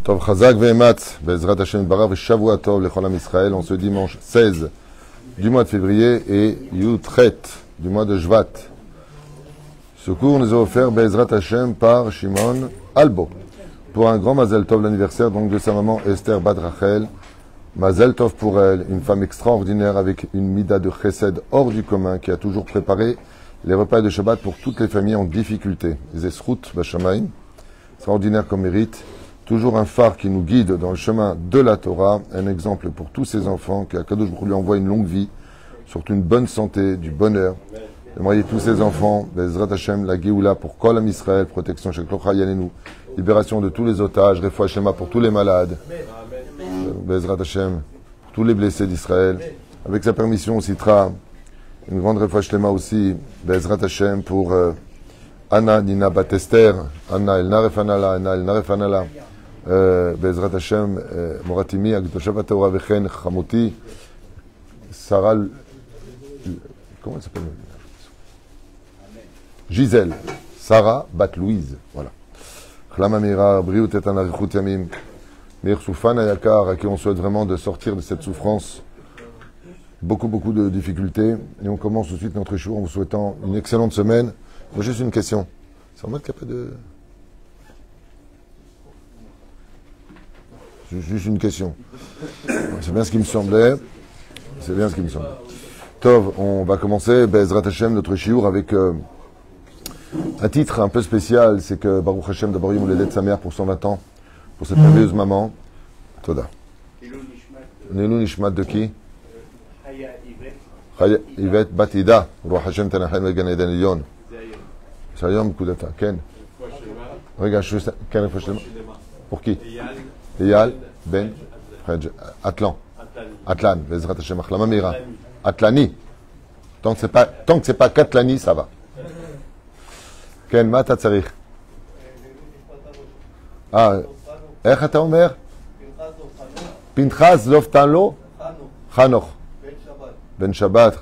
Tov Chazak Ve'ematz, Bezrat Hashem Barak Shavua Tov Lechol Am Israël, en ce dimanche 16 du mois de février et Yutret du mois de Shvat. Ce cours nous est offert Bezrat Hashem par Shimon Albo pour un grand Mazel Tov, l'anniversaire donc de sa maman Esther Bat Rachel. Mazel Tov pour elle, une femme extraordinaire avec une mida de chesed hors du commun qui a toujours préparé les repas de Shabbat pour toutes les familles en difficulté. Zesrout Bashamaim, extraordinaire comme mérite. Toujours un phare qui nous guide dans le chemin de la Torah, un exemple pour tous ces enfants, que Akadosh Baruch Hu lui envoie une longue vie, surtout une bonne santé, du bonheur. J'aimerais tous ces enfants, Bezrat Hashem, la Géoula pour Kol Am Israël, protection chez Klocha Yanenu, libération de tous les otages, Refoua Shema pour tous les malades, Bezrat Hashem, pour tous les blessés d'Israël. Avec sa permission, on citera une grande Refoua Shema aussi, Bezrat Hashem pour Anna Nina Batester, Anna El Narefanala, Anna El Narefanala. Bezrat Hashem, Moratimi, Agdosha Vatora Vechen, Chamoti, Sarah, comment elle s'appelle? Gisèle, Sarah Bat Louise, voilà. Chlama Mira, Briut et Anarichut Yamim, Mir Soufan Ayakar, à qui on souhaite vraiment de sortir de cette souffrance. Beaucoup de difficultés. Et on commence tout de suite notre jour en vous souhaitant une excellente semaine. Moi, juste une question. C'est en mode qu'il n'y a pas de... Juste une question. C'est bien ce qui me semblait. C'est bien ce qui me semblait. Tov, on va commencer, Bezrat Hashem, notre shiur, avec un titre un peu spécial. C'est que Baruch Hashem, d'abord, il voulait de sa mère pour 120 ans, pour cette merveilleuse maman. Toda. Nilou Nishmat de qui? Chaya Yvette Batida. Baruch Hashem, Tanachen, Vegan Eden Lyon. C'est Yom Koudata. Ken. Regarde, Ken Refushlema. Pour qui? Eyal Ben Atlan. Atlan. Bezrat Hashem. Achlama Mira. Atlani. Tant que c'est pas Katlani, ça va. Ken, ma tatzarich. Ah, איך אתה אומר? פנחס לא פתן לו? חנוך. בן שבת.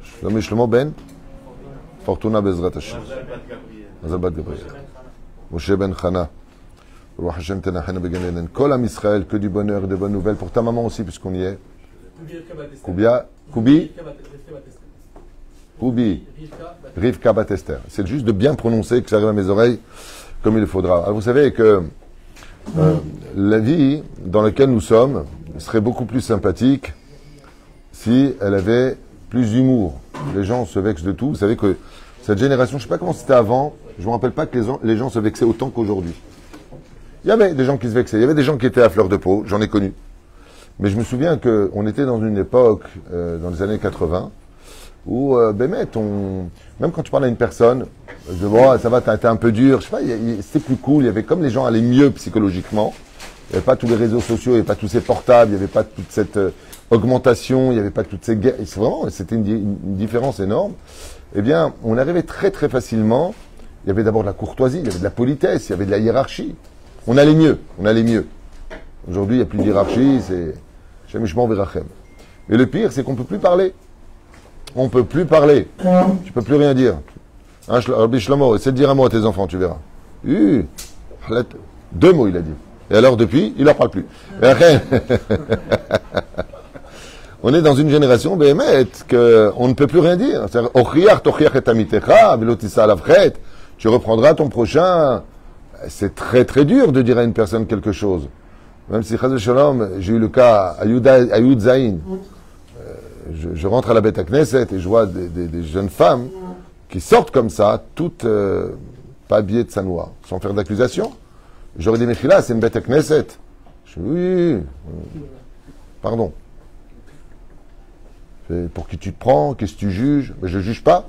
שלומי שלמה בן? פורטונה בעזרת השם. מזל בת גבריאל. משה בן חנה. רוח השם תנחנה בגן עדן. כל עם ישראל, que du bonheur et de bonnes nouvelles. Pour ta maman aussi, puisqu'on y est. Koubi. Rivka Batester. C'est juste de bien prononcer, que ça arrive à mes oreilles comme il faudra. Alors vous savez que la vie dans laquelle nous sommes serait beaucoup plus sympathique si elle avait plus d'humour. Les gens se vexent de tout. Vous savez que cette génération, je ne sais pas comment c'était avant, je ne me rappelle pas que les gens se vexaient autant qu'aujourd'hui. Il y avait des gens qui se vexaient, il y avait des gens qui étaient à fleur de peau, j'en ai connu. Mais je me souviens qu'on était dans une époque, dans les années 80, où, même quand tu parles à une personne, ça va, t'as été un peu dur, je sais pas, c'était plus cool, il y avait comme les gens allaient mieux psychologiquement, il n'y avait pas tous les réseaux sociaux, il n'y avait pas tous ces portables, il n'y avait pas toute cette augmentation, il n'y avait pas toutes ces guerres, c'était une différence énorme. Eh bien, on arrivait très très facilement, il y avait d'abord de la courtoisie, il y avait de la politesse, il y avait de la hiérarchie. On allait mieux. Aujourd'hui, il n'y a plus de hiérarchie, c'est Shemishmor Verachem. Et le pire, c'est qu'on ne peut plus parler. On ne peut plus parler. Tu ne peux plus rien dire. Hein, Rabbi Shlomo, essaie de dire un mot à tes enfants, tu verras. 2 mots, il a dit. Et alors, depuis, il ne leur parle plus. On est dans une génération, qu'on ne peut plus rien dire. Tu reprendras ton prochain. C'est très très dur de dire à une personne quelque chose. Même si, Chaz Shalom, j'ai eu le cas à Yud Zayin. Je rentre à la Beit Knesset et je vois des jeunes femmes qui sortent comme ça, toutes pas habillées de sanoua, sans faire d'accusation. J'aurais dit, Mechila, c'est une Beit Knesset. Je dis, oui. Pardon. Pour qui tu te prends? Qu'est-ce que tu juges? Je ne juge pas.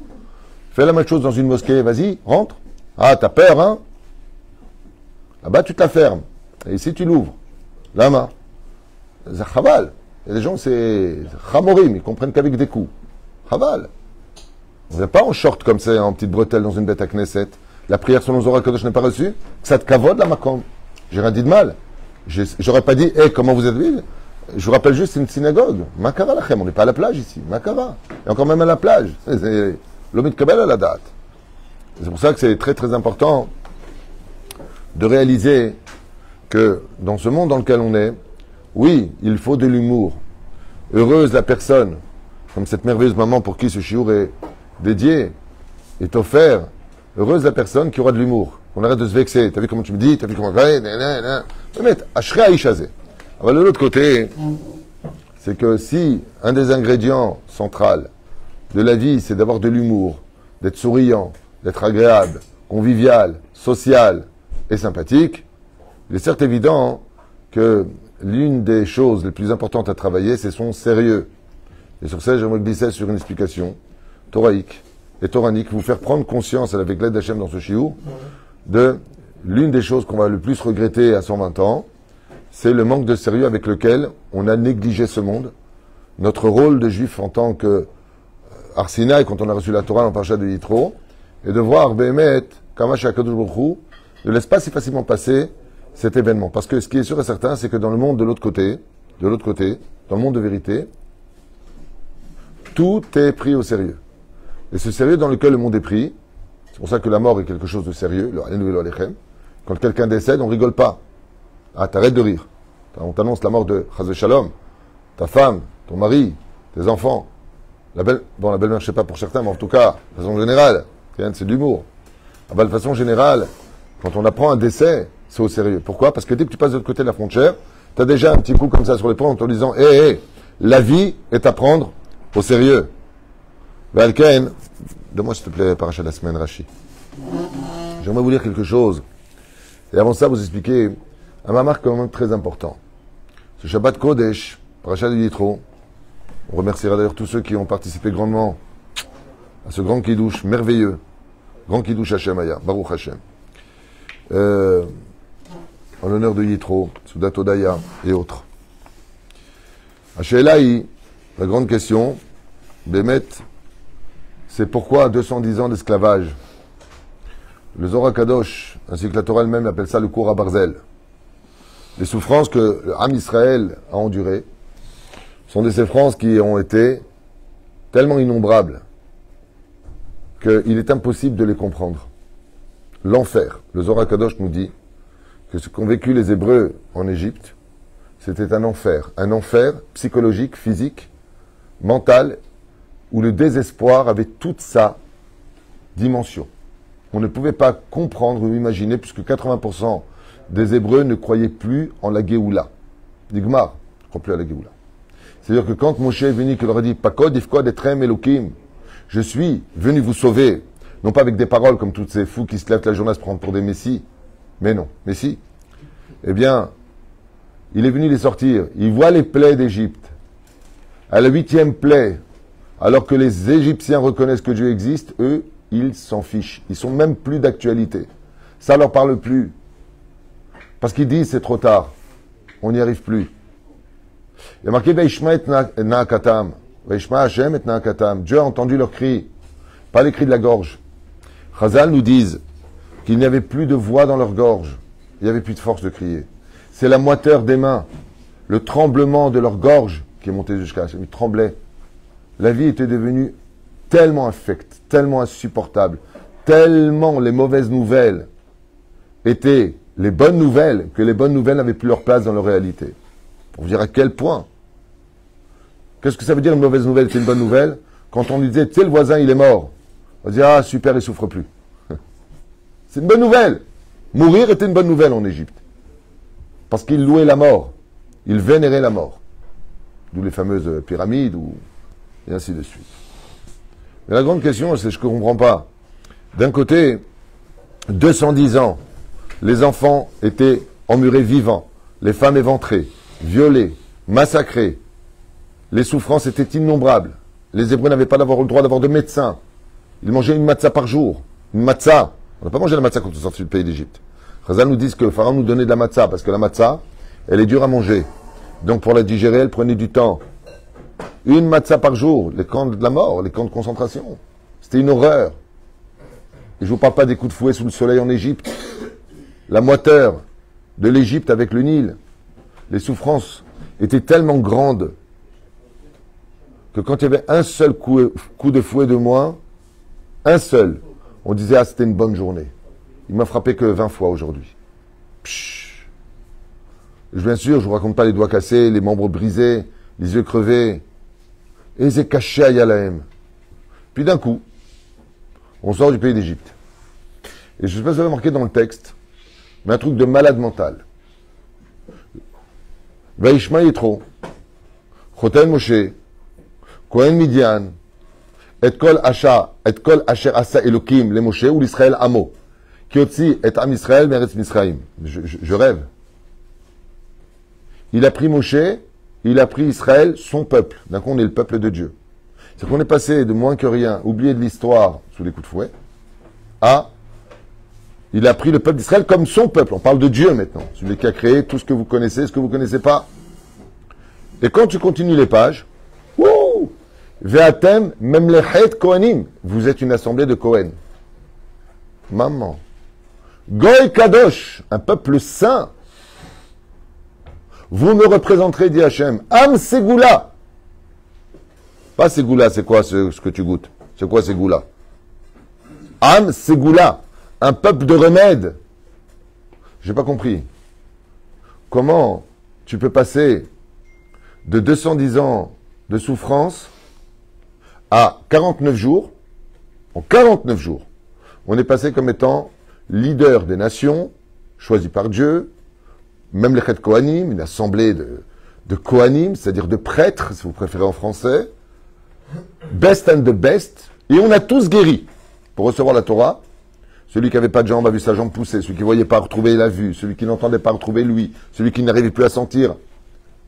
Fais la même chose dans une mosquée, vas-y, rentre. Ah, t'as peur, hein? Là-bas, tu te la fermes. Et ici, tu l'ouvres. Lama. C'est chaval. Il y a des gens, c'est chamorim, ils comprennent qu'avec des coups. Chaval. On ne vient pas en short comme ça, en petite bretelle dans une bête à Knesset. La prière selon Zohar Kadosh n'est pas reçue. Ça te cavode la makom. J'ai rien dit de mal. J'aurais pas dit, comment vous êtes ville? Je vous rappelle juste, c'est une synagogue. Makara lachem, on n'est pas à la plage ici. Makara. Et encore même à la plage. L'omit kabel à la date. C'est pour ça que c'est très très important de réaliser que dans ce monde dans lequel on est, oui, il faut de l'humour. Heureuse la personne, comme cette merveilleuse maman pour qui ce chiour est dédié, est offert. Heureuse la personne qui aura de l'humour. On arrête de se vexer. T'as vu comment tu me dis? T'as vu comment... Alors de l'autre côté, c'est que si un des ingrédients centraux de la vie, c'est d'avoir de l'humour, d'être souriant, d'être agréable, convivial, social et sympathique, il est certes évident que l'une des choses les plus importantes à travailler, c'est son sérieux. Et sur ça, j'aimerais glisser sur une explication thoraïque et toranique, vous faire prendre conscience, avec l'aide d'Hachem dans ce shiur, de l'une des choses qu'on va le plus regretter à 120 ans, c'est le manque de sérieux avec lequel on a négligé ce monde. Notre rôle de juif en tant que Arsinaï, quand on a reçu la Torah en Parashat de Yitro, et de voir Behemet, Kamash HaKadosh Baruch Hu, ne laisse pas si facilement passer cet événement. Parce que ce qui est sûr et certain, c'est que dans le monde de l'autre côté, dans le monde de vérité, tout est pris au sérieux. Et ce sérieux dans lequel le monde est pris, c'est pour ça que la mort est quelque chose de sérieux, le Aleinu velo Alechem. Quand quelqu'un décède, on rigole pas. Ah, t'arrêtes de rire. On t'annonce la mort de Chaz Shalom, ta femme, ton mari, tes enfants. La belle-mère, je sais pas pour certains, mais en tout cas, de façon générale, c'est de l'humour. Ah bah, de façon générale, quand on apprend un décès, c'est au sérieux. Pourquoi? Parce que dès que tu passes de l'autre côté de la frontière, tu as déjà un petit coup comme ça sur l'épaule en te disant hé, la vie est à prendre au sérieux. Valken, donne-moi s'il te plaît, paracha de la semaine, Rashi. J'aimerais vous dire quelque chose. Et avant ça, vous expliquer un mamar quand même très important. Ce Shabbat Kodesh, paracha de Yitro, on remerciera d'ailleurs tous ceux qui ont participé grandement à ce grand kiddush merveilleux. Grand kiddush Hashem Aya, Baruch Hashem. En l'honneur de Yitro, Soudat Odaya et autres. Hachelaï, la grande question, Bémet, c'est pourquoi 210 ans d'esclavage. Le Zohar Kadosh, ainsi que la Torah elle-même, appelle ça le cours à Barzel. Les souffrances que l'âme Israël a endurées sont des souffrances qui ont été tellement innombrables qu'il est impossible de les comprendre. L'enfer, le Zohar Kadosh nous dit que ce qu'ont vécu les Hébreux en Égypte, c'était un enfer psychologique, physique, mental, où le désespoir avait toute sa dimension. On ne pouvait pas comprendre ou imaginer, puisque 80% des Hébreux ne croyaient plus en la Géoula. Digmar ne croit plus à la Géoula. C'est-à-dire que quand Moshe est venu, qu'il leur a dit « Pakod ifkod etrem elokim » je suis venu vous sauver, non pas avec des paroles comme tous ces fous qui se lèvent la journée à se prendre pour des messies, mais non, messie. Eh bien, il est venu les sortir. Il voit les plaies d'Égypte. À la 8e plaie, alors que les Égyptiens reconnaissent que Dieu existe, eux, ils s'en fichent. Ils sont même plus d'actualité. Ça leur parle plus. Parce qu'ils disent c'est trop tard. On n'y arrive plus. Il y a marqué Veishma et Naakatam. Veishma Hashem et Naakatam. Dieu a entendu leurs cris. Pas les cris de la gorge. Chazal nous disent qu'il n'y avait plus de voix dans leur gorge. Il n'y avait plus de force de crier. C'est la moiteur des mains, le tremblement de leur gorge qui est monté jusqu'à... Ils tremblaient. La vie était devenue tellement infecte, tellement insupportable, tellement les mauvaises nouvelles étaient les bonnes nouvelles, que les bonnes nouvelles n'avaient plus leur place dans leur réalité. Pour vous dire à quel point. Qu'est-ce que ça veut dire une mauvaise nouvelle? C'est une bonne nouvelle? Quand on lui disait, tu sais, le voisin, il est mort. On dit, ah, super, il souffre plus. C'est une bonne nouvelle. Mourir était une bonne nouvelle en Égypte. Parce qu'ils louaient la mort. Ils vénéraient la mort. D'où les fameuses pyramides, et ainsi de suite. Mais la grande question, c'est ce que je ne comprends pas. D'un côté, 210 ans, les enfants étaient emmurés vivants, les femmes éventrées, violées, massacrées. Les souffrances étaient innombrables. Les Hébreux n'avaient pas le droit d'avoir de médecin. Ils mangeaient une matzah par jour. Une matzah. On n'a pas mangé la matzah quand on est sorti du pays d'Égypte. Chazal nous dit que le pharaon nous donnait de la matzah, parce que la matzah, elle est dure à manger. Donc pour la digérer, elle prenait du temps. Une matzah par jour, les camps de la mort, les camps de concentration. C'était une horreur. Et je ne vous parle pas des coups de fouet sous le soleil en Égypte. La moiteur de l'Égypte avec le Nil. Les souffrances étaient tellement grandes que quand il y avait un seul coup de fouet de moins, un seul, on disait, ah, c'était une bonne journée. Il m'a frappé que 20 fois aujourd'hui. Pshh. Bien sûr, je ne vous raconte pas les doigts cassés, les membres brisés, les yeux crevés. Et c'est caché à Yalahem. Puis d'un coup, on sort du pays d'Égypte. Et je ne sais pas si vous avez marqué dans le texte, mais un truc de malade mental. Vaishma Yitro, Choten Moshe, Kohen Midian, et kol asher asa Elokim le Moshe ou l'Israël Amo, Kiotzi et Am Israël meretz Misraim. Je rêve. Il a pris Moshe, il a pris Israël, son peuple. D'un coup, on est le peuple de Dieu. C'est qu'on est passé de moins que rien, oublié de l'histoire sous les coups de fouet, à il a pris le peuple d'Israël comme son peuple. On parle de Dieu maintenant. Celui qui a créé tout ce que vous connaissez, ce que vous ne connaissez pas. Et quand tu continues les pages, Ve'atem memlechet Kohanim. Vous êtes une assemblée de Kohen. Maman. Goy Kadosh, un peuple saint. Vous me représenterez, dit Hachem. Am Ségoula. Pas Ségoula, c'est quoi ce que tu goûtes? C'est quoi Ségoula? Am Ségoula. Un peuple de remède. J'ai pas compris. Comment tu peux passer de 210 ans de souffrance à 49 jours? En 49 jours, on est passé comme étant leader des nations, choisi par Dieu, même les Chet Kohanim, une assemblée de Kohanim, c'est-à-dire de prêtres, si vous préférez en français, best and the best, et on a tous guéri pour recevoir la Torah. Celui qui n'avait pas de jambe a vu sa jambe pousser. Celui qui ne voyait pas retrouver la vue. Celui qui n'entendait pas retrouver lui. Celui qui n'arrivait plus à sentir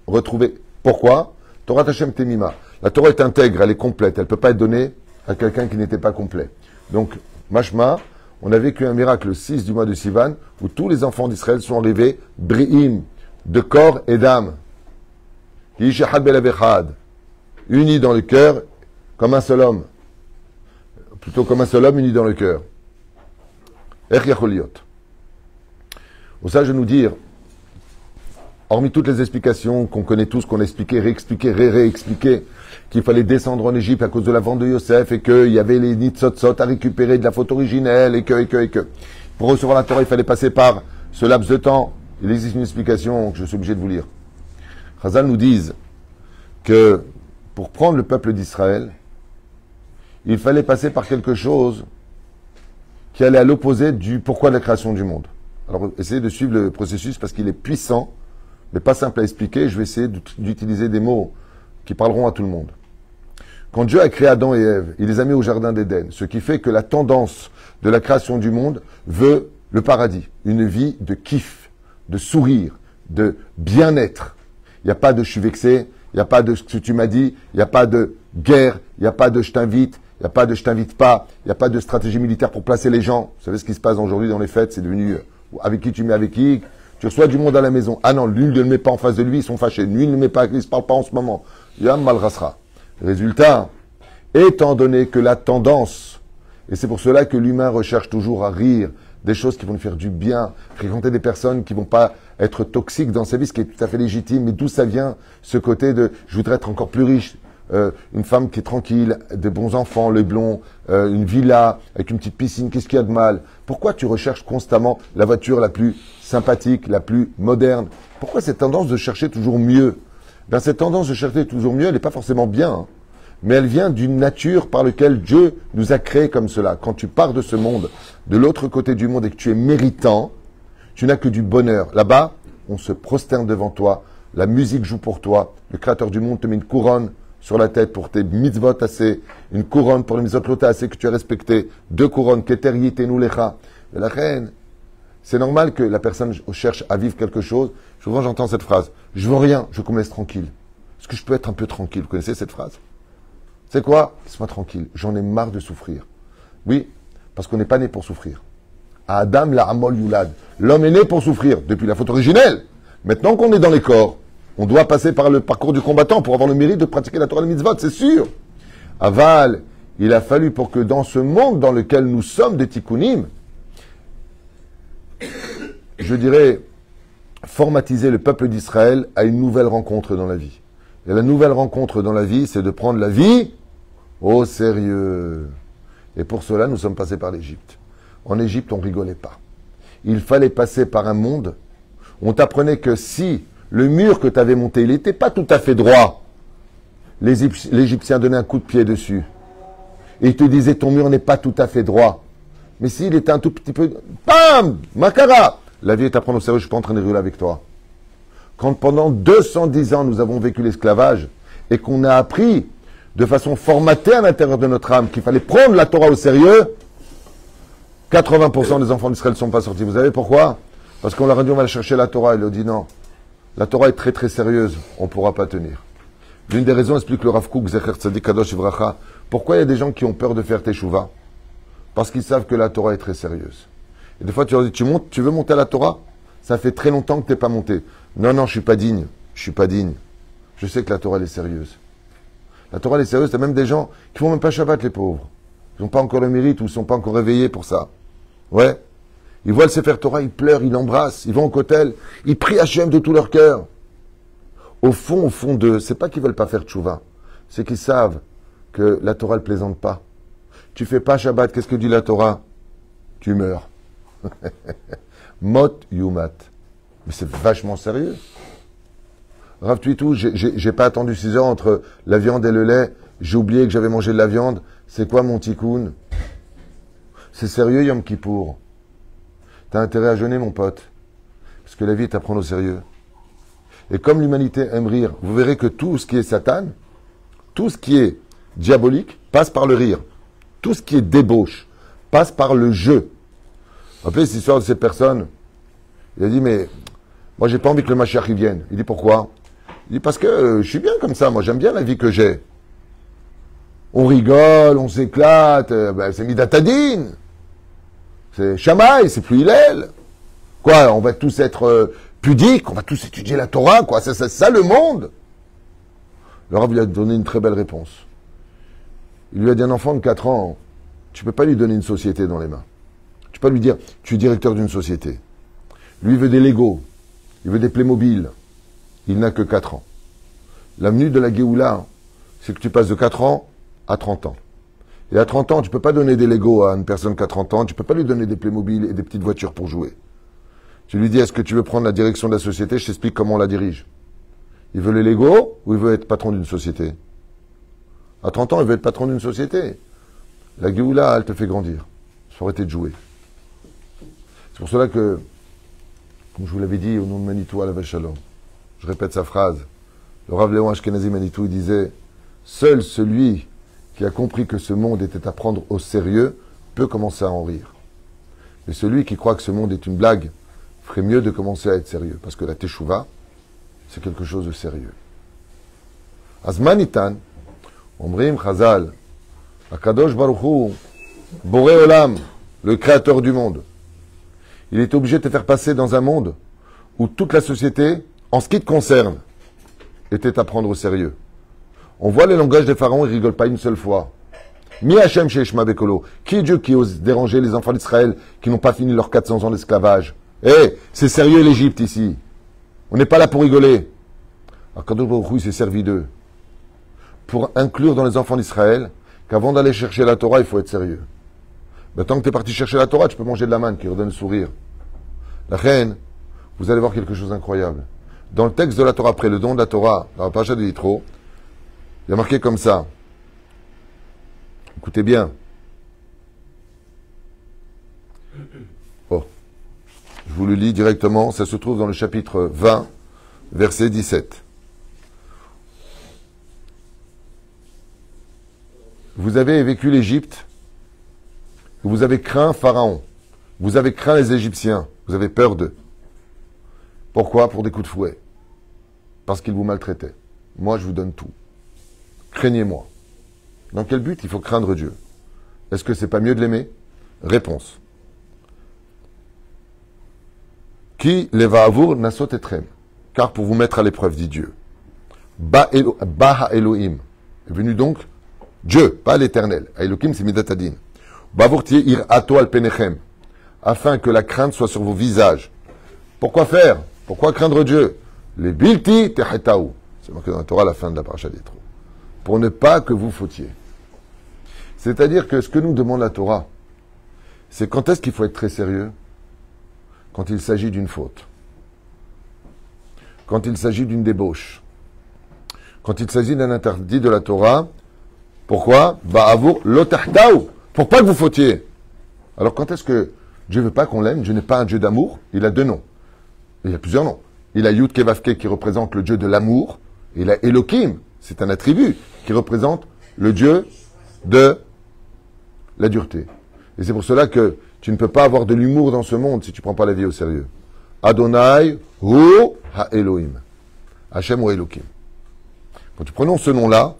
retrouver. Pourquoi? Torah Hashem Temima. La Torah est intègre, elle est complète. Elle ne peut pas être donnée à quelqu'un qui n'était pas complet. Donc, Mashma, on a vécu un miracle le 6 du mois de Sivan où tous les enfants d'Israël sont arrivés Bri'im, de corps et d'âme. Unis dans le cœur comme un seul homme. Plutôt comme un seul homme unis dans le cœur. Au ça, je vais nous dire, hormis toutes les explications qu'on connaît tous, qu'on a expliquées, réexpliquées, qu'il fallait descendre en Égypte à cause de la vente de Yosef et qu'il y avait les nitzotzot à récupérer de la faute originelle et que. Pour recevoir la Torah, il fallait passer par ce laps de temps. Il existe une explication que je suis obligé de vous lire. Chazal nous disent que pour prendre le peuple d'Israël, il fallait passer par quelque chose qui allait à l'opposé du pourquoi de la création du monde. Alors, essayez de suivre le processus parce qu'il est puissant, mais pas simple à expliquer. Je vais essayer d'utiliser des mots qui parleront à tout le monde. Quand Dieu a créé Adam et Ève, il les a mis au jardin d'Éden, ce qui fait que la tendance de la création du monde veut le paradis, une vie de kiff, de sourire, de bien-être. Il n'y a pas de je suis vexé, il n'y a pas de ce que tu m'as dit, il n'y a pas de guerre, il n'y a pas de je t'invite, il n'y a pas de je t'invite pas, il n'y a pas de stratégie militaire pour placer les gens. Vous savez ce qui se passe aujourd'hui dans les fêtes, c'est devenu avec qui tu mets avec qui, tu reçois du monde à la maison. Ah non, lui ne le met pas en face de lui, ils sont fâchés. Lui ne le met pas, il ne se parle pas en ce moment. Yam mal rasra. Résultat, étant donné que la tendance, et c'est pour cela que l'humain recherche toujours à rire des choses qui vont lui faire du bien, fréquenter des personnes qui vont pas être toxiques dans sa vie, ce qui est tout à fait légitime, mais d'où ça vient ce côté de je voudrais être encore plus riche, une femme qui est tranquille, des bons enfants, les blonds, une villa avec une petite piscine, qu'est-ce qu'il y a de mal? Pourquoi tu recherches constamment la voiture la plus sympathique, la plus moderne? Pourquoi cette tendance de chercher toujours mieux? Ben, cette tendance de chercher toujours mieux, elle n'est pas forcément bien, hein, mais elle vient d'une nature par laquelle Dieu nous a créés comme cela. Quand tu pars de ce monde, de l'autre côté du monde et que tu es méritant, tu n'as que du bonheur. Là-bas, on se prosterne devant toi, la musique joue pour toi, le Créateur du monde te met une couronne sur la tête pour tes mitzvot assez, une couronne pour les mitzvot lota assez que tu as respecté, 2 couronnes, keter tenu lecha. La reine, c'est normal que la personne cherche à vivre quelque chose. Souvent j'entends cette phrase, je veux rien, je veux qu'on me laisse tranquille. Est-ce que je peux être un peu tranquille? Vous connaissez cette phrase? C'est quoi? Laisse-moi tranquille, j'en ai marre de souffrir. Oui, parce qu'on n'est pas né pour souffrir. Adam la amol yulad. L'homme est né pour souffrir, depuis la faute originelle. Maintenant qu'on est dans les corps, on doit passer par le parcours du combattant pour avoir le mérite de pratiquer la Torah et le mitzvot, c'est sûr. Aval, il a fallu pour que dans ce monde dans lequel nous sommes des tikkunim, je dirais, formatiser le peuple d'Israël à une nouvelle rencontre dans la vie. Et la nouvelle rencontre dans la vie, c'est de prendre la vie au sérieux. Et pour cela, nous sommes passés par l'Égypte. En Égypte, on rigolait pas. Il fallait passer par un monde On t'apprenait que si le mur que tu avais monté, il n'était pas tout à fait droit, l'Égyptien donnait un coup de pied dessus. Et il te disait, ton mur n'est pas tout à fait droit. Mais s'il était un tout petit peu... Bam Makara. La vie est à prendre au sérieux, je ne suis pas en train de rigoler avec toi. Quand pendant 210 ans, nous avons vécu l'esclavage, et qu'on a appris de façon formatée à l'intérieur de notre âme qu'il fallait prendre la Torah au sérieux, 80% des enfants d'Israël ne sont pas sortis. Vous savez pourquoi? Parce qu'on leur a dit, on va aller chercher la Torah. Ils ont dit non. La Torah est très très sérieuse. On ne pourra pas tenir. L'une des raisons, explique le Rav Kook, Zecher Tzadik Kadosh Ivracha, pourquoi il y a des gens qui ont peur de faire Teshuvah? Parce qu'ils savent que la Torah est très sérieuse. Et des fois, tu leur dis, tu veux monter à la Torah? Ça fait très longtemps que tu n'es pas monté. Non, non, je ne suis pas digne. Je ne suis pas digne. Je sais que la Torah, elle est sérieuse. La Torah, elle est sérieuse. Il y a même des gens qui ne font même pas Shabbat, les pauvres. Ils n'ont pas encore le mérite ou ils ne sont pas encore réveillés pour ça. Ouais. Ils voient le Sefer Torah, ils pleurent, ils l'embrassent, ils vont au kotel, ils prient Hachem de tout leur cœur. Au fond d'eux, c'est pas qu'ils veulent pas faire tchouva, c'est qu'ils savent que la Torah ne plaisante pas. Tu fais pas Shabbat, qu'est-ce que dit la Torah? Tu meurs. Mot yumat. Mais c'est vachement sérieux. Rav Tuitou, j'ai pas attendu 6 heures entre la viande et le lait, j'ai oublié que j'avais mangé de la viande, c'est quoi mon tikkun? C'est sérieux Yom Kippour. T'as intérêt à jeûner, mon pote. Parce que la vie est à prendre au sérieux. Et comme l'humanité aime rire, vous verrez que tout ce qui est Satan, tout ce qui est diabolique, passe par le rire. Tout ce qui est débauche, passe par le jeu. Vous rappelez cette histoire de cette personne? Il a dit, mais moi, j'ai pas envie que le Mashiach y vienne. Il dit, pourquoi? Il dit, parce que je suis bien comme ça. Moi, j'aime bien la vie que j'ai. On rigole, on s'éclate. C'est Midatadine. C'est Shamaï, c'est plus Hillel. Quoi, on va tous être pudiques, on va tous étudier la Torah, quoi. C'est ça le monde. Le Rav lui a donné une très belle réponse. Il lui a dit, un enfant de 4 ans, tu peux pas lui donner une société dans les mains. Tu peux pas lui dire, tu es directeur d'une société. Lui, il veut des Lego, il veut des Playmobil. Il n'a que 4 ans. L'avenue de la Géoula, c'est que tu passes de 4 ans à 30 ans. Et à 30 ans, tu ne peux pas donner des Lego à une personne qui a 30 ans, tu ne peux pas lui donner des Playmobil et des petites voitures pour jouer. Tu lui dis, est-ce que tu veux prendre la direction de la société? Je t'explique comment on la dirige. Il veut les Lego ou il veut être patron d'une société? À 30 ans, il veut être patron d'une société. La Géoula, elle te fait grandir. Il faut arrêter de jouer. C'est pour cela que, comme je vous l'avais dit au nom de Manitou à la Shalom, je répète sa phrase. Le Rav Léon Ashkenazi Manitou, il disait, seul celui qui a compris que ce monde était à prendre au sérieux, peut commencer à en rire. Mais celui qui croit que ce monde est une blague, ferait mieux de commencer à être sérieux. Parce que la teshuva, c'est quelque chose de sérieux. Azmanitan, Omrim Chazal, Akadosh Baruch Hu, Boré Olam, le créateur du monde. Il est obligé de te faire passer dans un monde où toute la société, en ce qui te concerne, était à prendre au sérieux. On voit les langages des pharaons, ils ne rigolent pas une seule fois. Mi Hashem Sheshma Bekolo. Qui est Dieu qui ose déranger les enfants d'Israël qui n'ont pas fini leurs 400 ans d'esclavage? C'est sérieux l'Égypte ici. On n'est pas là pour rigoler. Akadosh Baruch Hu, il s'est servi d'eux. Pour inclure dans les enfants d'Israël qu'avant d'aller chercher la Torah, il faut être sérieux. Mais tant que tu es parti chercher la Torah, tu peux manger de la manne qui redonne le sourire. La reine, vous allez voir quelque chose d'incroyable. Dans le texte de la Torah, après le don de la Torah, dans la paracha de Yitro, il y a marqué comme ça. Écoutez bien. Oh. Je vous le lis directement. Ça se trouve dans le chapitre 20, verset 17. Vous avez vécu l'Égypte. Vous avez craint Pharaon. Vous avez craint les Égyptiens. Vous avez peur d'eux. Pourquoi? Pour des coups de fouet. Parce qu'ils vous maltraitaient. Moi, je vous donne tout. Craignez-moi. Dans quel but? Il faut craindre Dieu. Est-ce que c'est pas mieux de l'aimer? Réponse. Qui les va avour nasot etrem. Car pour vous mettre à l'épreuve, dit Dieu. Ba Elohim. Est venu donc Dieu, pas l'Éternel. Elohim, c'est Midatadin. Bavourtier ir ato al penechem. Afin que la crainte soit sur vos visages. Pourquoi faire? Pourquoi craindre Dieu? Les bilti tehetaou. C'est marqué dans la Torah à la fin de la paracha d'Yitro. Pour ne pas que vous fautiez. C'est-à-dire que ce que nous demande la Torah, c'est quand est-ce qu'il faut être très sérieux? Quand il s'agit d'une faute. quand il s'agit d'une débauche, quand il s'agit d'un interdit de la Torah. Pourquoi? Ba'avour lotahtaou, pour pas que vous fautiez. Alors quand est-ce que Dieu veut pas qu'on l'aime? Dieu n'est pas un Dieu d'amour. Il a deux noms. Il a plusieurs noms. Il a Yud Kevavke qui représente le Dieu de l'amour. Il a Elohim, c'est un attribut qui représente le Dieu de la dureté. Et c'est pour cela que tu ne peux pas avoir de l'humour dans ce monde si tu ne prends pas la vie au sérieux. Adonai hu ha-Elohim. Hachem ou Elohim. Quand tu prononces ce nom-là,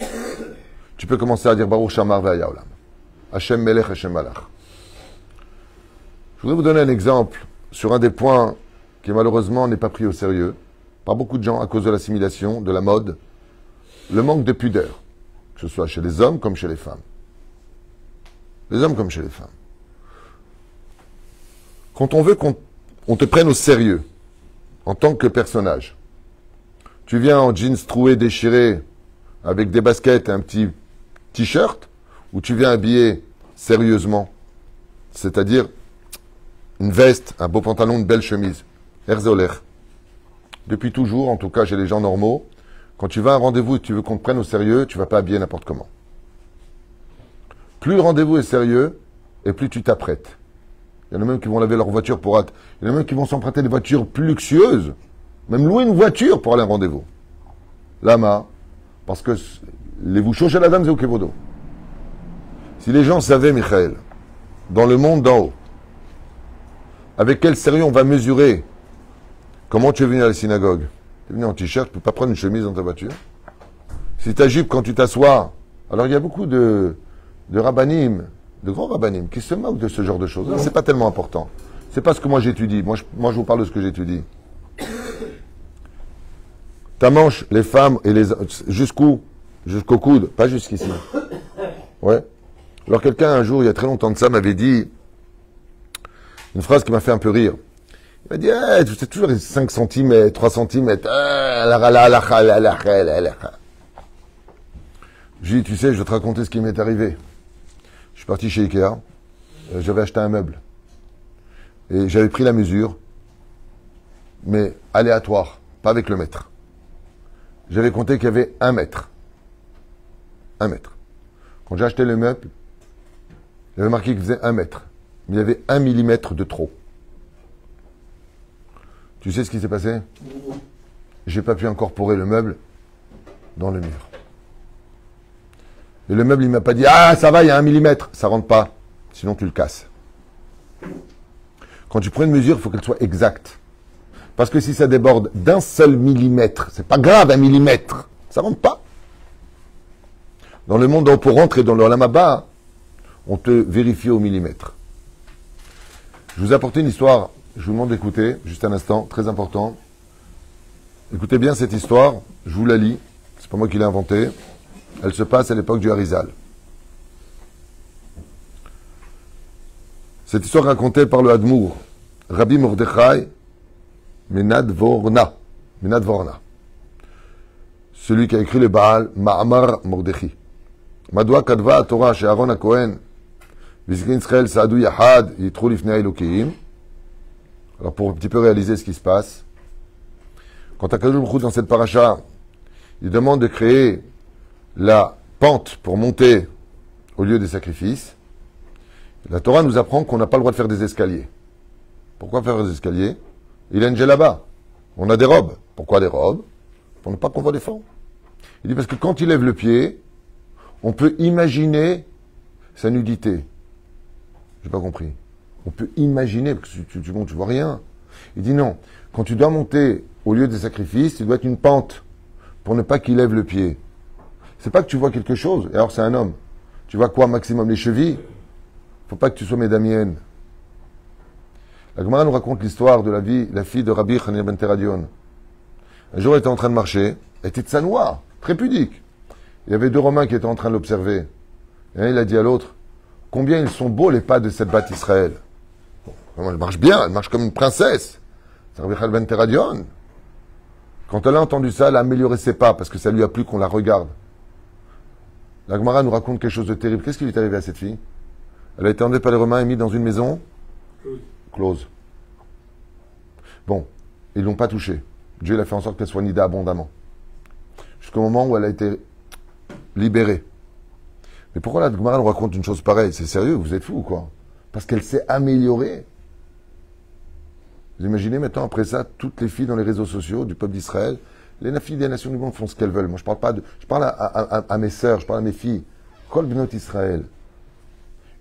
tu peux commencer à dire Baruch Shamar ve'haya olam. Hachem melech, Hachem malach. Je voudrais vous donner un exemple sur un des points qui malheureusement n'est pas pris au sérieux par beaucoup de gens à cause de l'assimilation, de la mode, le manque de pudeur, que ce soit chez les hommes comme chez les femmes. Les hommes comme chez les femmes. Quand on veut qu'on te prenne au sérieux, en tant que personnage, tu viens en jeans troué, déchiré, avec des baskets et un petit t-shirt, ou tu viens habillé sérieusement, c'est-à-dire une veste, un beau pantalon, une belle chemise. Herzoler. Depuis toujours, en tout cas chez les gens normaux, quand tu vas à un rendez-vous et tu veux qu'on te prenne au sérieux, tu ne vas pas habiller n'importe comment. Plus le rendez-vous est sérieux, et plus tu t'apprêtes. Il y en a même qui vont laver leur voiture pour hâte. Il y en a même qui vont s'emprunter des voitures plus luxueuses. Même louer une voiture pour aller à un rendez-vous. Lama, parce que les vouchos chez la dame, c'est au kevodo. Si les gens savaient, Michael, dans le monde d'en haut, avec quel sérieux on va mesurer comment tu es venu à la synagogue. Tu es venu en t-shirt, tu ne peux pas prendre une chemise dans ta voiture. Si ta jupe, quand tu t'assois, alors il y a beaucoup de rabbanim, de grands rabbanim, qui se moquent de ce genre de choses. C'est pas tellement important. C'est pas ce que moi j'étudie. Moi, je vous parle de ce que j'étudie. Ta manche, les femmes et les jusqu'où? Jusqu'au coude, pas jusqu'ici. Ouais. Alors quelqu'un un jour, il y a très longtemps de ça, m'avait dit une phrase qui m'a fait un peu rire. Il m'a dit, tu sais toujours les 5 cm, 3 cm. J'ai dit, tu sais, je vais te raconter ce qui m'est arrivé. Je suis parti chez Ikea, j'avais acheté un meuble. Et j'avais pris la mesure, mais aléatoire, pas avec le mètre. J'avais compté qu'il y avait 1 mètre. 1 mètre. Quand j'ai acheté le meuble, il y avait marqué qu'il faisait 1 mètre. Mais il y avait 1 millimètre de trop. Tu sais ce qui s'est passé? J'ai pas pu incorporer le meuble dans le mur. Et le meuble, il m'a pas dit, ah, ça va, il y a 1 millimètre. Ça rentre pas. Sinon, tu le casses. Quand tu prends une mesure, il faut qu'elle soit exacte. Parce que si ça déborde d'un seul millimètre, c'est pas grave, 1 millimètre. Ça rentre pas. Dans le monde, pour rentrer dans le lamaba, on te vérifie au millimètre. Je vous ai apporté une histoire, je vous demande d'écouter, juste un instant, très important. Écoutez bien cette histoire, je vous la lis, c'est pas moi qui l'ai inventée. Elle se passe à l'époque du Harizal. Cette histoire racontée par le Hadmour, Rabbi Mordechai Menadvorna. Celui qui a écrit le Baal Ma'amar Mordechi. Madwa Kadva Torah chez Aaron HaKohen. Vizkin Israël Saadou Yahad Yitru Lifnei Elokim. Alors pour un petit peu réaliser ce qui se passe, quand Akadosh Baruch Hu dans cette paracha, il demande de créer la pente pour monter au lieu des sacrifices, la Torah nous apprend qu'on n'a pas le droit de faire des escaliers. Pourquoi faire des escaliers? Il a une là-bas. On a des robes. Pourquoi des robes? Pour ne pas qu'on voit les fonds. Il dit parce que quand il lève le pied, on peut imaginer sa nudité. J'ai pas compris. On peut imaginer, parce que tu vois rien. Il dit non. Quand tu dois monter au lieu des sacrifices, il doit être une pente pour ne pas qu'il lève le pied. C'est pas que tu vois quelque chose, et alors c'est un homme. Tu vois quoi, maximum les chevilles? Faut pas que tu sois médamienne. La Gemara nous raconte l'histoire de la fille de Rabbi Hanina ben Teradion. Un jour, elle était en train de marcher, elle était tsanoua, très pudique. Il y avait 2 Romains qui étaient en train de l'observer. Et un, il a dit à l'autre, combien ils sont beaux les pas de cette batte Israël. Bon, elle marche bien, elle marche comme une princesse. C'est Rabbi Hanina ben Teradion. Quand elle a entendu ça, elle a amélioré ses pas, parce que ça lui a plu qu'on la regarde. La Gemara nous raconte quelque chose de terrible. Qu'est-ce qui lui est arrivé à cette fille? Elle a été emmenée par les Romains et mise dans une maison close. Bon, ils ne l'ont pas touchée. Dieu a fait en sorte qu'elle soit nidée abondamment. Jusqu'au moment où elle a été libérée. Mais pourquoi la Gemara nous raconte une chose pareille? C'est sérieux, vous êtes fous ou quoi? Parce qu'elle s'est améliorée. Vous imaginez maintenant, après ça, toutes les filles dans les réseaux sociaux du peuple d'Israël, les filles des nations du monde font ce qu'elles veulent. Moi, je parle pas de... Je parle à mes sœurs, je parle à mes filles. Kol Bnot Israël.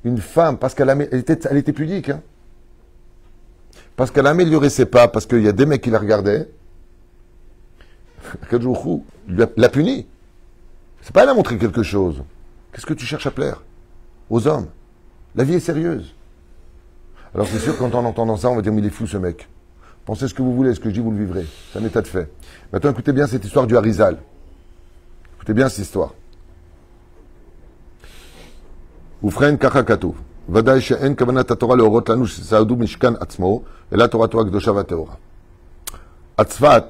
Une femme, parce qu'elle était pudique, hein. Parce qu'elle a amélioré ses pas, parce qu'il y a des mecs qui la regardaient. Kadjouchou l'a puni. C'est pas elle a montré quelque chose. Qu'est-ce que tu cherches à plaire aux hommes? La vie est sérieuse. Alors c'est sûr, quand en entendant ça, on va dire, mais il est fou ce mec. Pensez ce que vous voulez, ce que je dis, vous le vivrez. C'est un état de fait. Maintenant, écoutez bien cette histoire du Harizal. Écoutez bien cette histoire. Ufren kachakatouv. Vadaï she'en kavanat haTorah leorot lanu shesaadu mishkan atzmo, ela Torato hakdosha vateora. À Tzfat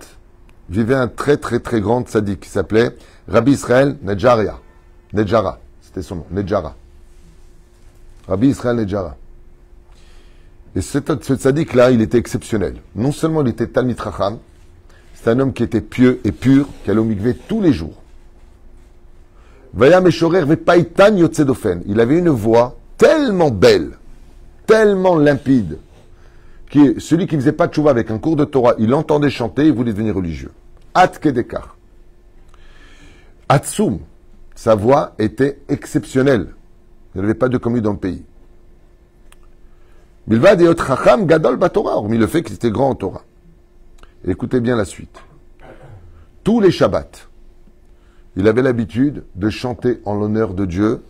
vivait un très très très grand tzaddik qui s'appelait Rabbi Israël Nedjara. C'était son nom, Nedjara. Rabbi Israël Nedjara. Et ce tzaddik-là, il était exceptionnel. Non seulement il était Talmid Chacham, c'est un homme qui était pieux et pur, qui allait au mikvé tous les jours. Vaya Meshorer Vepaitan Yotzedofen. Il avait une voix tellement belle, tellement limpide, que celui qui ne faisait pas de tchouva avec un cours de Torah, il entendait chanter, il voulait devenir religieux. At Kedekar. Atsum, sa voix était exceptionnelle. Il n'y avait pas de comme lui dans le pays. Milvad et Chacham Gadol Batorah, hormis le fait qu'il était grand en Torah. Et écoutez bien la suite. Tous les Shabbats, il avait l'habitude de chanter en l'honneur de Dieu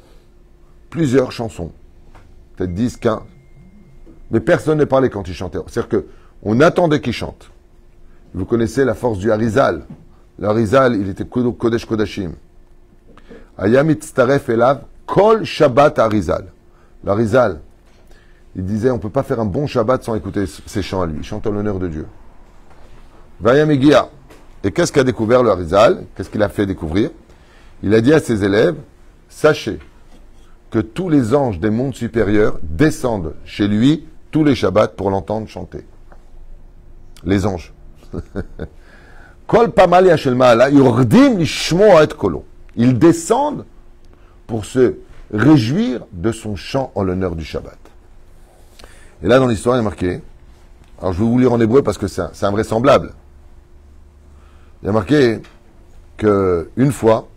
plusieurs chansons. Peut-être 10, 15. Mais personne ne parlait quand il chantait. C'est-à-dire qu'on attendait qu'il chante. Vous connaissez la force du Harizal. Le Harizal, il était Kodesh Kodashim. Ayamit Staref Elav, Kol Shabbat Harizal. Le Harizal, il disait, on ne peut pas faire un bon Shabbat sans écouter ses chants à lui. Il chante en l'honneur de Dieu. Vayamegia. Et qu'est-ce qu'a découvert le Harizal? Qu'est-ce qu'il a fait découvrir? Il a dit à ses élèves, sachez que tous les anges des mondes supérieurs descendent chez lui tous les Shabbats pour l'entendre chanter. Les anges. Kol pamal yashel ma'ala yurdim lishmoa et kolo. Ils descendent pour se réjouir de son chant en l'honneur du Shabbat. Et là, dans l'histoire, il est marqué, alors je vais vous lire en hébreu parce que c'est invraisemblable. Il y a marqué qu'une fois,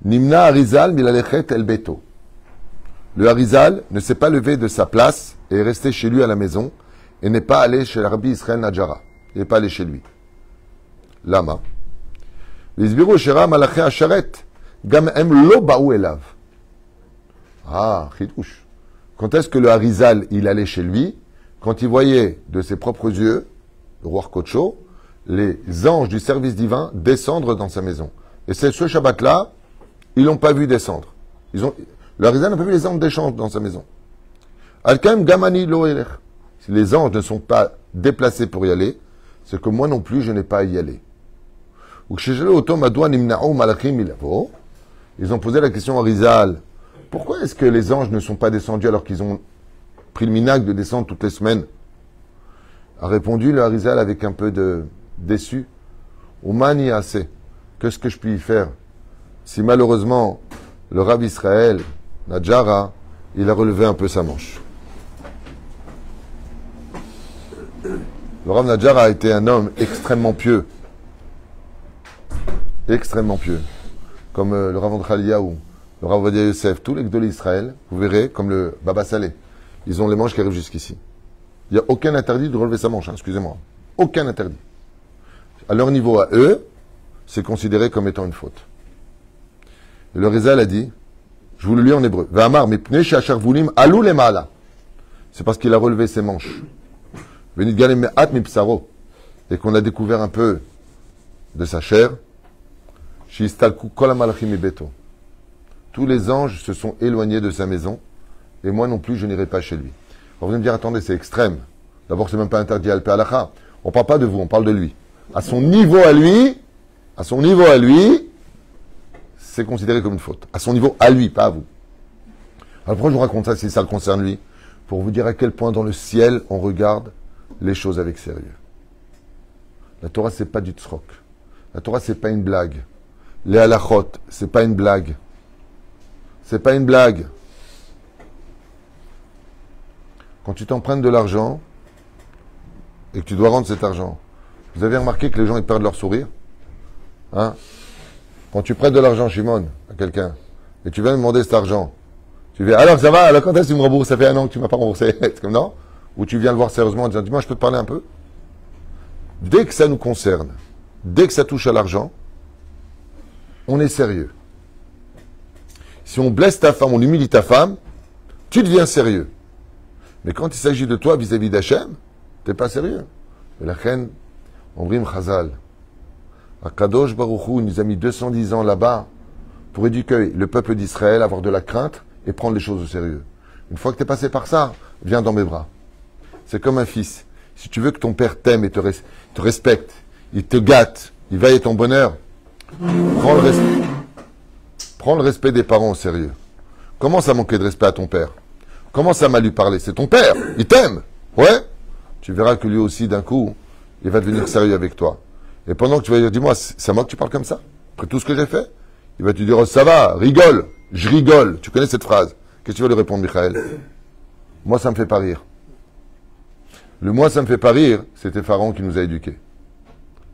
Nimna Harizal milalechet el beto. Le Harizal ne s'est pas levé de sa place et est resté chez lui à la maison et n'est pas allé chez Rabbi Israël Nedjara. Il n'est pas allé chez lui. Lama. L'isbiru shera malaché asharet. Gam em lo baou elav. Ah, chidouche. Quand est-ce que le Harizal, il allait chez lui? Quand il voyait de ses propres yeux, le roi Kocho, les anges du service divin descendre dans sa maison. Et c'est ce Shabbat-là, ils l'ont pas vu descendre. Le Harizal n'a pas vu les anges descendre dans sa maison. Alkem gamani lo elech. Si les anges ne sont pas déplacés pour y aller, c'est que moi non plus, je n'ai pas à y aller. Ils ont posé la question à Harizal. Pourquoi est-ce que les anges ne sont pas descendus alors qu'ils ont pris le minag de descendre toutes les semaines? A répondu le Harizal avec un peu de déçu. Oumani assez. Qu'est-ce que je puis y faire? Si malheureusement, le Rav Israël, Nedjara, il a relevé un peu sa manche. Le Rav Nedjara a été un homme extrêmement pieux. Extrêmement pieux. Comme le Rav Andchaliyahu, le Rav Ovadia Yosef, tous les Gdolé Israël, vous verrez, comme le Baba Saleh, ils ont les manches qui arrivent jusqu'ici. Il n'y a aucun interdit de relever sa manche, hein, excusez-moi. Aucun interdit. À leur niveau, à eux, c'est considéré comme étant une faute. Et le Harizal a dit, je vous le lis en hébreu, V'amar mipnei she'achar vulim alou lema'ala. C'est parce qu'il a relevé ses manches. Venit galem me'at mipsaro. Et qu'on a découvert un peu de sa chair. She'istalku kol ha'malachim mibeto. Tous les anges se sont éloignés de sa maison. Et moi non plus, je n'irai pas chez lui. Alors vous allez me dire, attendez, c'est extrême. D'abord, c'est même pas interdit à Alpé Halacha. On parle pas de vous, on parle de lui. À son niveau à lui, c'est considéré comme une faute. À son niveau à lui, pas à vous. Alors pourquoi je vous raconte ça si ça le concerne lui? Pour vous dire à quel point dans le ciel, on regarde les choses avec sérieux. La Torah, c'est pas du tzrok. La Torah, c'est pas une blague. Les halachot, c'est pas une blague. C'est pas une blague. Quand tu t'empruntes de l'argent et que tu dois rendre cet argent, vous avez remarqué que les gens ils perdent leur sourire, hein? Quand tu prêtes de l'argent, Shimon, à quelqu'un, et tu viens demander cet argent, tu viens, alors ça va, alors quand est-ce que tu me rembourses? Ça fait un an que tu ne m'as pas remboursé. C'est comme non? Ou tu viens le voir sérieusement en disant, dis-moi, je peux te parler un peu? Dès que ça nous concerne, dès que ça touche à l'argent, on est sérieux. Si on blesse ta femme, on humilie ta femme, tu deviens sérieux. Mais quand il s'agit de toi vis-à-vis d'Hachem, t'es pas sérieux. Et la reine, Omrim Chazal, Akadosh Baruch Hu nous a mis 210 ans là-bas pour éduquer le peuple d'Israël, avoir de la crainte et prendre les choses au sérieux. Une fois que tu es passé par ça, viens dans mes bras. C'est comme un fils. Si tu veux que ton père t'aime et te respecte, il te gâte, il veille à ton bonheur, prends le respect des parents au sérieux. Commence à manquer de respect à ton père. Commence à mal lui parler. C'est ton père, il t'aime. Ouais. Tu verras que lui aussi, d'un coup, il va devenir sérieux avec toi. Et pendant que tu vas dire, dis-moi, c'est à moi que tu parles comme ça? Après tout ce que j'ai fait? Il va te dire, oh, ça va, rigole, je rigole. Tu connais cette phrase. Qu'est-ce que tu vas lui répondre, Michael? Moi, ça me fait pas rire. Le moi, ça me fait pas rire, c'était Pharaon qui nous a éduqués.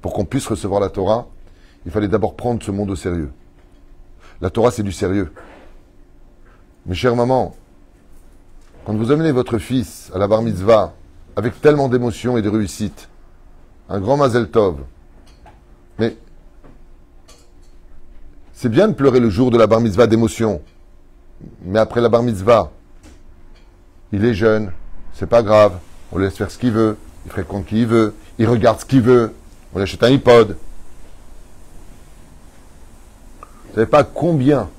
Pour qu'on puisse recevoir la Torah, il fallait d'abord prendre ce monde au sérieux. La Torah, c'est du sérieux. Mes chères mamans, quand vous amenez votre fils à la bar mitzvah, avec tellement d'émotion et de réussite, un grand mazel tov, mais c'est bien de pleurer le jour de la bar mitzvah d'émotion, mais après la bar mitzvah, il est jeune, c'est pas grave, on le laisse faire ce qu'il veut, il fréquente qui il veut, il regarde ce qu'il veut, on lui achète un iPod. Vous savez pas combien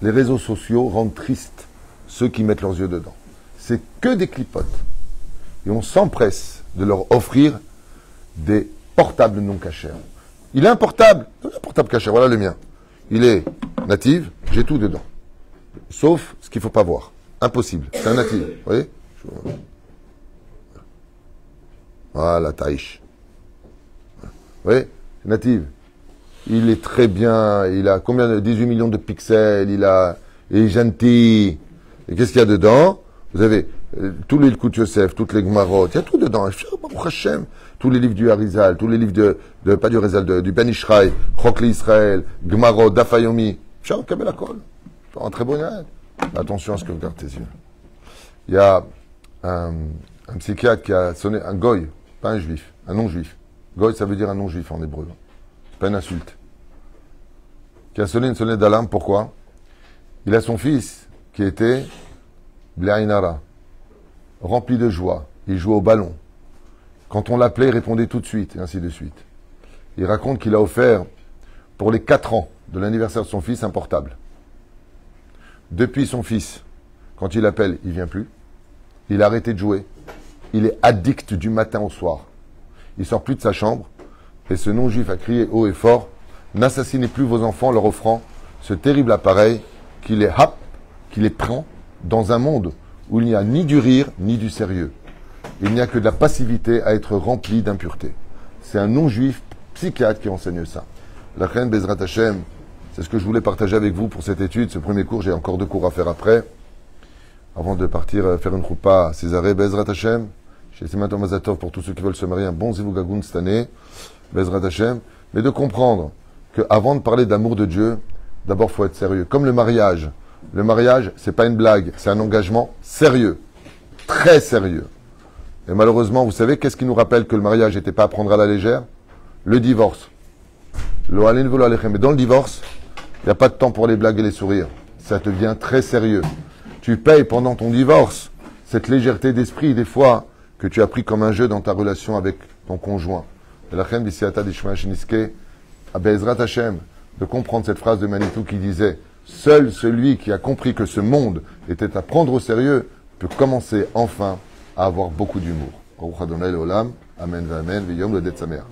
les réseaux sociaux rendent tristes ceux qui mettent leurs yeux dedans. C'est que des clipotes. Et on s'empresse de leur offrir des portables non cachers. Il est un portable caché, voilà le mien. Il est native, j'ai tout dedans. Sauf ce qu'il ne faut pas voir. Impossible, c'est un native. Vous voyez? Voilà, taïch. Vous voyez? C'est native. Il est très bien, il a combien de 18 millions de pixels, il est gentil. Et qu'est-ce qu'il y a dedans? Vous avez tous les Likut Yosef, toutes les Gemarot, il y a tout dedans. Tous les livres du Harizal, tous les livres pas du Harizal, du Ben Ishraï, Chokli Israël, Gemarot, Dafayomi. Un très bon Yael. Attention à ce que vous regardez tes yeux. Il y a un psychiatre qui a sonné, un goy, pas un juif, un non-juif. Goy, ça veut dire un non-juif en hébreu. C'est pas une insulte. Qui a sonné une sonnette d'alarme, pourquoi? Il a son fils qui était Bléaïnara, rempli de joie. Il jouait au ballon. Quand on l'appelait, il répondait tout de suite, et ainsi de suite. Il raconte qu'il a offert, pour les 4 ans de l'anniversaire de son fils, un portable. Depuis son fils, quand il appelle, il vient plus. Il a arrêté de jouer. Il est addict du matin au soir. Il sort plus de sa chambre. Et ce non-juif a crié haut et fort, n'assassinez plus vos enfants en leur offrant ce terrible appareil qui les prend dans un monde où il n'y a ni du rire, ni du sérieux. Il n'y a que de la passivité à être rempli d'impureté. C'est un non-juif psychiatre qui enseigne ça. La reine Bezrat Hashem, c'est ce que je voulais partager avec vous pour cette étude, ce premier cours. J'ai encore 2 cours à faire après. Avant de partir faire une choupa à Césarée, Bezrat Hashem. Chez Semat Mazatov pour tous ceux qui veulent se marier, un bon Zivugagoun cette année. Bezrat Hashem. Mais de comprendre qu'avant de parler d'amour de Dieu, d'abord, il faut être sérieux. Comme le mariage. Le mariage, c'est pas une blague, c'est un engagement sérieux. Très sérieux. Et malheureusement, vous savez, qu'est-ce qui nous rappelle que le mariage n'était pas à prendre à la légère? Le divorce. Mais dans le divorce, il n'y a pas de temps pour les blagues et les sourires. Ça devient très sérieux. Tu payes pendant ton divorce cette légèreté d'esprit, des fois, que tu as pris comme un jeu dans ta relation avec ton conjoint. Et la reine Bissiata d'Ishmael Sheniske, à Bezrat Hashem, de comprendre cette phrase de Manitou qui disait « Seul celui qui a compris que ce monde était à prendre au sérieux peut commencer enfin à avoir beaucoup d'humour. » Amen, amen, v'yom le det sameach.